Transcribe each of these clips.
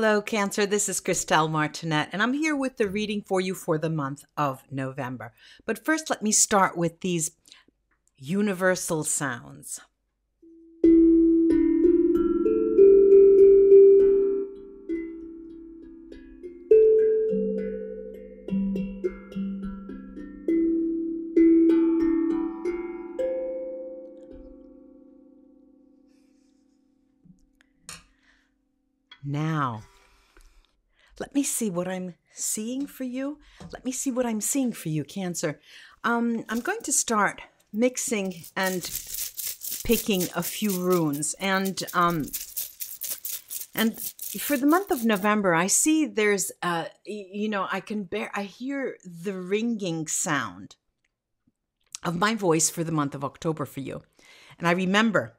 Hello, Cancer. This is Christelle Martinette, and I'm here with the reading for you for the month of November. But first, let me start with these universal sounds. Now, let me see what I'm seeing for you. Let me see what I'm seeing for you, Cancer. I'm going to start mixing and picking a few runes, and for the month of November, I see there's I hear the ringing sound of my voice for the month of October for you, and I remember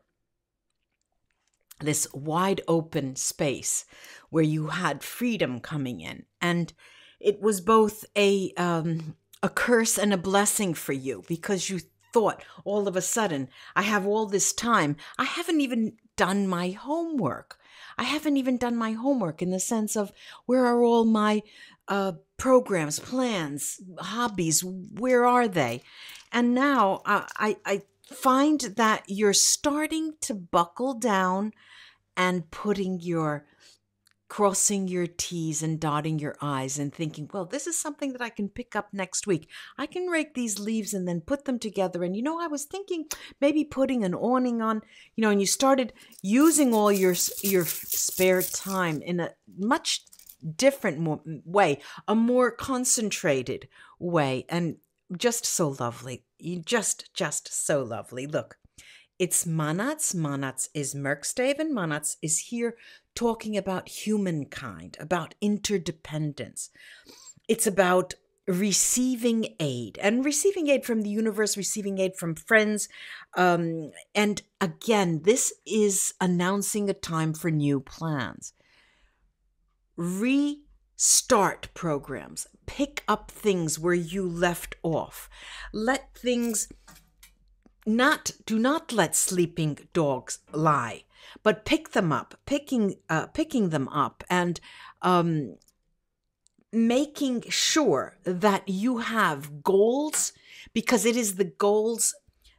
this wide open space where you had freedom coming in. And it was both a curse and a blessing for you, because you thought all of a sudden, I have all this time. I haven't even done my homework. I haven't even done my homework in the sense of where are all my programs, plans, hobbies? Where are they? And now I find that you're starting to buckle down and crossing your T's and dotting your I's and thinking, well, this is something that I can pick up next week. I can rake these leaves and then put them together. And, I was thinking maybe putting an awning on, and you started using all your spare time in a much different way, a more concentrated way. And just so lovely. Just so lovely. Look. It's Manats. Manats is Merkstaven. Manats is here talking about humankind, about interdependence. It's about receiving aid, and receiving aid from the universe, receiving aid from friends. And again, this is announcing a time for new plans. Restart programs. Pick up things where you left off. Let things... Do not let sleeping dogs lie, but pick them up, picking them up, and making sure that you have goals, because it is the goals,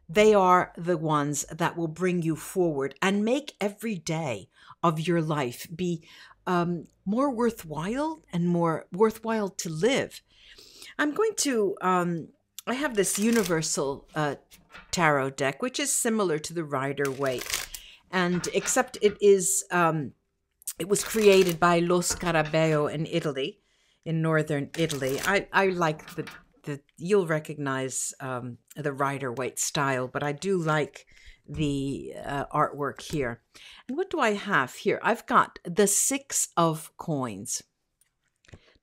they are the ones that will bring you forward and make every day of your life be more worthwhile and more worthwhile to live. I'm going to, I have this universal tarot deck, which is similar to the Rider-Waite, and except it was created by Lo Scarabeo in Italy, in northern Italy. I like the you'll recognize the Rider-Waite style, but I do like the artwork here. And what do I have here? I've got the Six of Coins.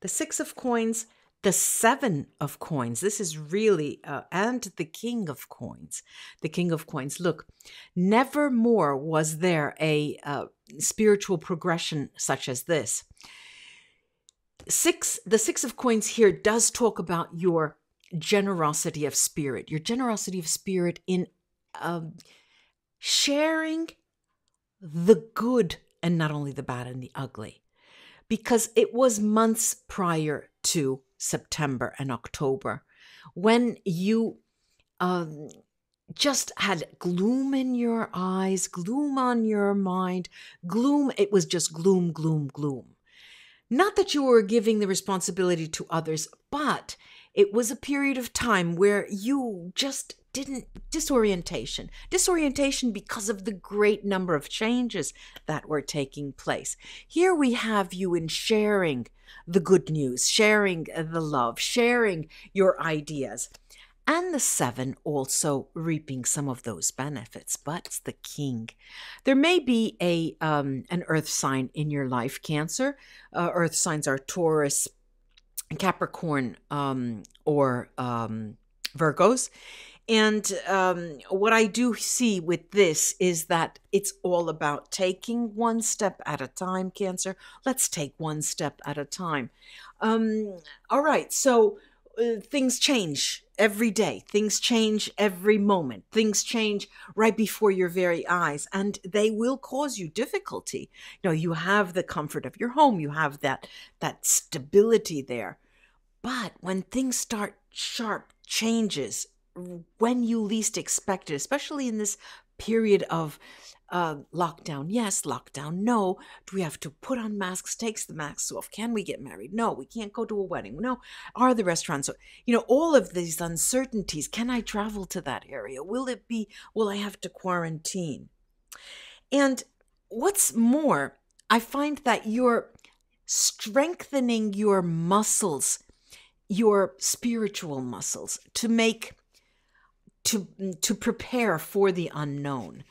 The Six of Coins, the Seven of Coins. This is really, and the King of Coins. The King of Coins. Look, never more was there a spiritual progression such as this. The Six of Coins here does talk about your generosity of spirit. Your generosity of spirit in sharing the good and not only the bad and the ugly. Because it was months prior to September and October when you just had gloom in your eyes, gloom on your mind, gloom. It was just gloom, gloom, gloom. Not that you were giving the responsibility to others, but it was a period of time where you just disorientation because of the great number of changes that were taking place. Here we have you in sharing the good news, sharing the love, sharing your ideas. And the Seven also reaping some of those benefits, but it's the King. There may be an earth sign in your life, Cancer. Earth signs are Taurus, Capricorn, or Virgos. And what I do see with this is that it's all about taking one step at a time, Cancer. Let's take one step at a time. All right, so things change every day. Things change every moment. Things change right before your very eyes, and they will cause you difficulty. You know, you have the comfort of your home. You have that stability there. But when things start sharp changes, when you least expect it, especially in this period of lockdown, yes, lockdown, no. Do we have to put on masks? Takes the masks off. Can we get married? No, we can't go to a wedding. No, are the restaurants? You know, all of these uncertainties. Can I travel to that area? Will I have to quarantine? And what's more, I find that you're strengthening your muscles, your spiritual muscles, to prepare for the unknown.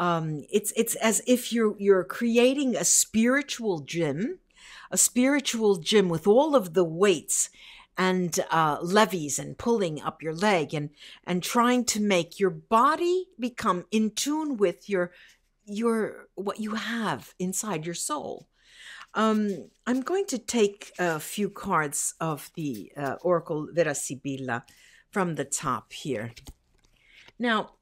It's as if you're creating a spiritual gym with all of the weights and levies and pulling up your leg and trying to make your body become in tune with your what you have inside your soul. I'm going to take a few cards of the Oracle Vera Sibilla from the top here. Now,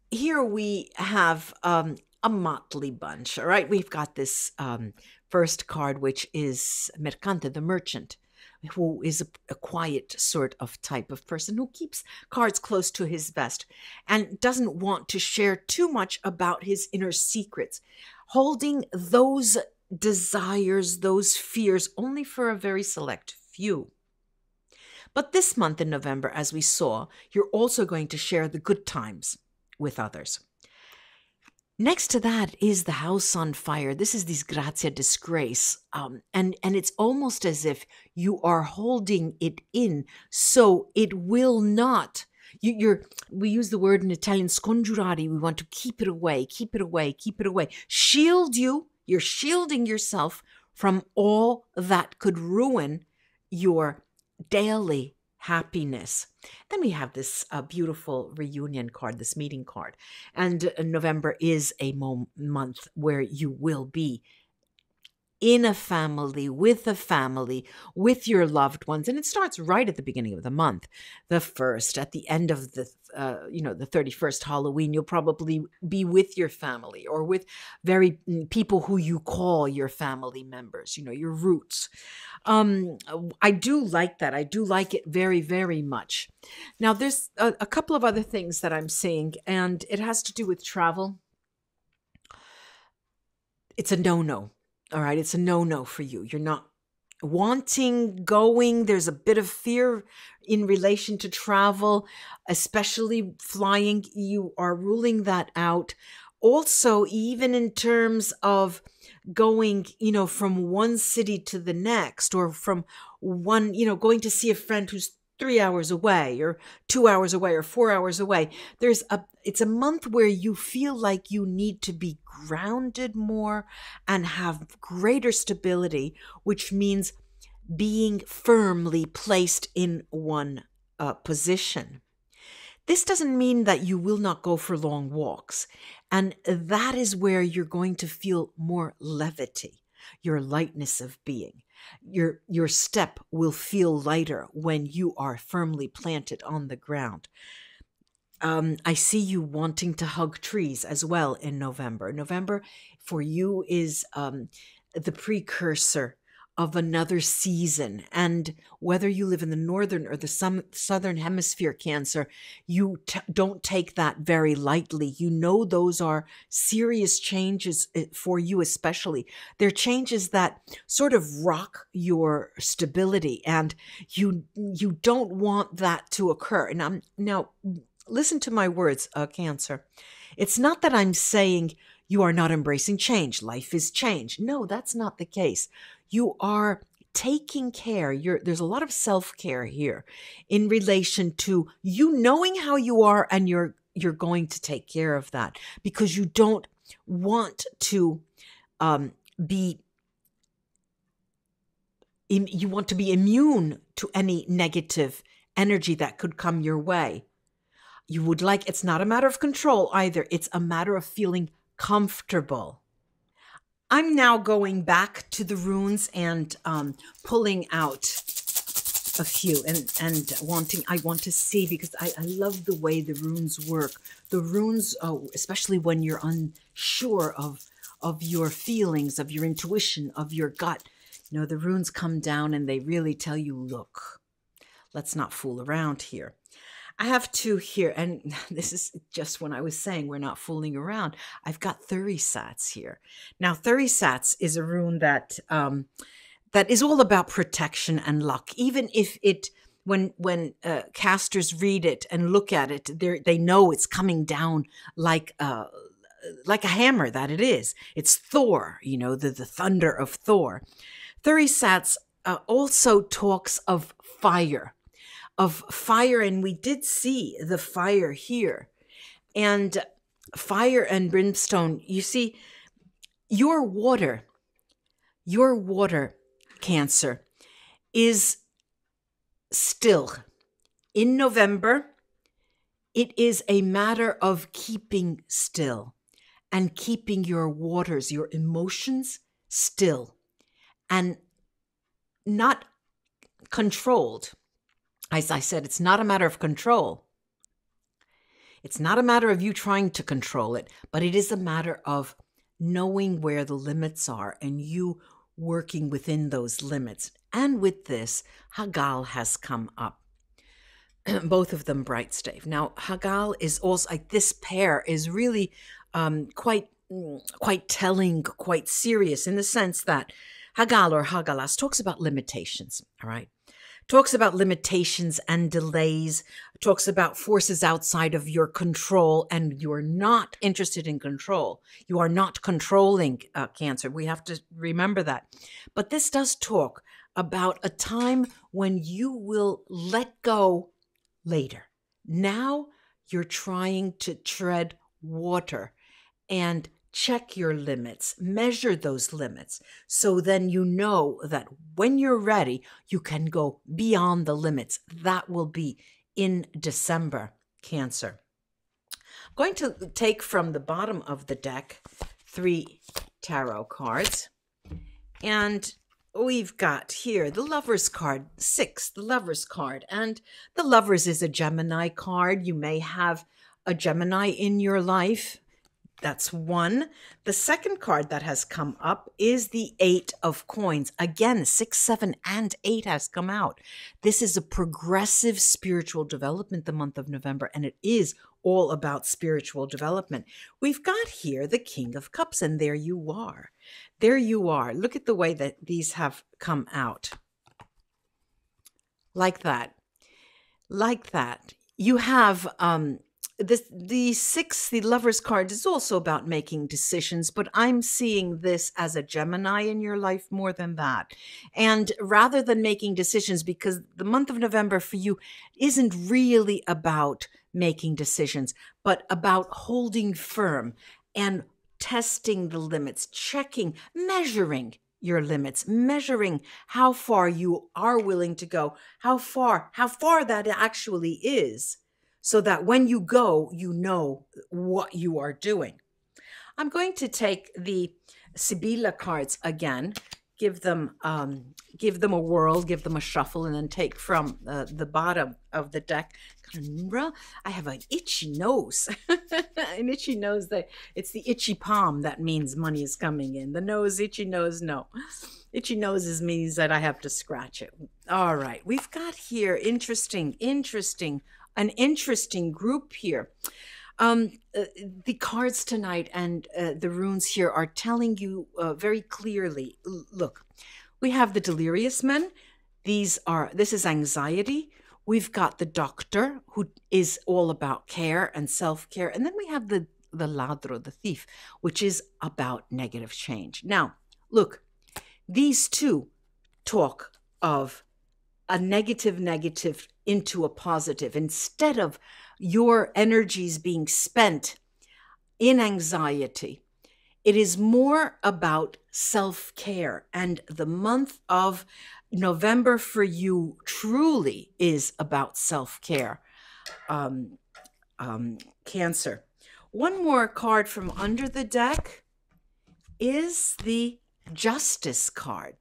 here we have a motley bunch, all right? We've got this first card, which is Mercante, the merchant, who is a quiet sort of type of person who keeps cards close to his vest and doesn't want to share too much about his inner secrets, holding those desires, those fears, only for a very select few. But this month in November, as we saw, you're also going to share the good times with others. Next to that is the house on fire. This is disgrazia, disgrace. And it's almost as if you are holding it in so it will not. We use the word in Italian, scongiurare. We want to keep it away, keep it away, keep it away. Shield you. You're shielding yourself from all that could ruin your daily happiness. Then we have this beautiful reunion card, this meeting card. And November is a month where you will be in a family, with your loved ones. And it starts right at the beginning of the month, the 1st, at the end of the 31st, Halloween. You'll probably be with your family or with people who you call your family members, your roots. I do like that. I do like it very, very much. Now, there's a couple of other things that I'm seeing, and it has to do with travel. It's a no-no. All right, it's a no-no for you. You're not wanting going. There's a bit of fear in relation to travel, especially flying. You are ruling that out. Also, even in terms of going, from one city to the next, or from one, going to see a friend who's 3 hours away or 2 hours away or 4 hours away. It's a month where you feel like you need to be grounded more and have greater stability, which means being firmly placed in one position. This doesn't mean that you will not go for long walks. And that is where you're going to feel more levity, your lightness of being. Your step will feel lighter when you are firmly planted on the ground. I see you wanting to hug trees as well in November. November for you is the precursor of another season. And whether you live in the northern or the southern hemisphere, Cancer, you don't take that very lightly. Those are serious changes for you especially. They're changes that sort of rock your stability, and you don't want that to occur. And now listen to my words, Cancer. It's not that I'm saying you are not embracing change. Life is change. No, that's not the case. You are taking care. There's a lot of self-care here in relation to you knowing how you are, and you're going to take care of that because you don't want to you want to be immune to any negative energy that could come your way. It's not a matter of control either. It's a matter of feeling comfortable. I'm now going back to the runes and pulling out a few and I want to see, because I love the way the runes work. The runes, especially when you're unsure of your feelings, of your intuition, of your gut. You know, the runes come down and they really tell you, look, let's not fool around here. I have two here, and this is just when I was saying we're not fooling around. I've got Thurisats here. Now, Thurisats is a rune that that is all about protection and luck. Even if when casters read it and look at it, they know it's coming down like a hammer. That it is. It's Thor. You know, the thunder of Thor. Thurisats also talks of fire. And we did see the fire here. And fire and brimstone, you see, your water, Cancer, is still. In November, it is a matter of keeping still and keeping your waters, your emotions still and not controlled. As I said, it's not a matter of control. It's not a matter of you trying to control it, but it is a matter of knowing where the limits are and you working within those limits. And with this, Hagal has come up. Both of them bright stave. Now, Hagal is also, like, this pair is really quite telling, quite serious, in the sense that Hagal or Hagalas talks about limitations, all right? Talks about limitations and delays, talks about forces outside of your control, and you're not interested in control. You are not controlling Cancer. We have to remember that. But this does talk about a time when you will let go later. Now you're trying to tread water and check your limits, measure those limits, so then you know that when you're ready, you can go beyond the limits. That will be in December, Cancer. I'm going to take from the bottom of the deck 3 tarot cards, and we've got here the Lover's card, 6, the Lover's card, and the Lover's is a Gemini card. You may have a Gemini in your life. That's 1. The second card that has come up is the 8 of coins. Again, 6, 7, and 8 has come out. This is a progressive spiritual development, the month of November, and it is all about spiritual development. We've got here the King of Cups, and there you are. There you are. Look at the way that these have come out. Like that. Like that. You have the 6, the Lover's card, is also about making decisions, but I'm seeing this as a Gemini in your life more than that. And rather than making decisions, because the month of November for you isn't really about making decisions, but about holding firm and testing the limits, checking, measuring your limits, measuring how far you are willing to go, how far that actually is, so that when you go, you know what you are doing. I'm going to take the Sibilla cards again, give them a whirl, give them a shuffle, and then take from the bottom of the deck. I have an itchy nose. An itchy nose. It's the itchy palm that means money is coming in. The nose, itchy nose, no. Itchy noses means that I have to scratch it. All right, we've got here an interesting group here. The cards tonight and the runes here are telling you very clearly. Look, we have the delirious men. This is anxiety. We've got the doctor, who is all about care and self-care. And then we have the ladro, the thief, which is about negative change. Now, look, these two talk of a negative into a positive. Instead of your energies being spent in anxiety, it is more about self-care. And the month of November for you truly is about self-care. Cancer. One more card from under the deck is the Justice card.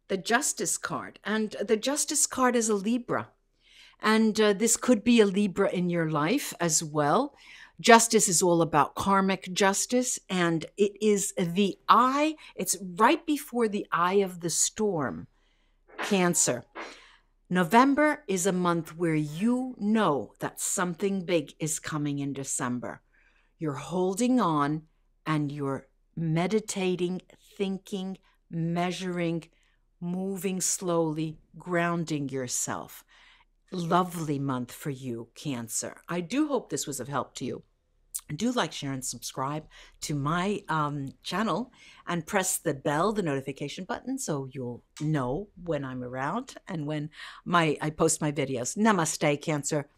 the Justice card. And the Justice card is a Libra. And this could be a Libra in your life as well. Justice is all about karmic justice, and it is the eye, it's right before the eye of the storm, Cancer. November is a month where you know that something big is coming in December. You're holding on and you're meditating, thinking, measuring, moving slowly, grounding yourself. Lovely month for you, Cancer. I do hope this was of help to you. Do like, share, and subscribe to my channel, and press the bell, the notification button, so you'll know when I'm around and when I post my videos. Namaste, Cancer.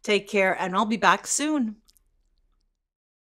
Take care, and I'll be back soon.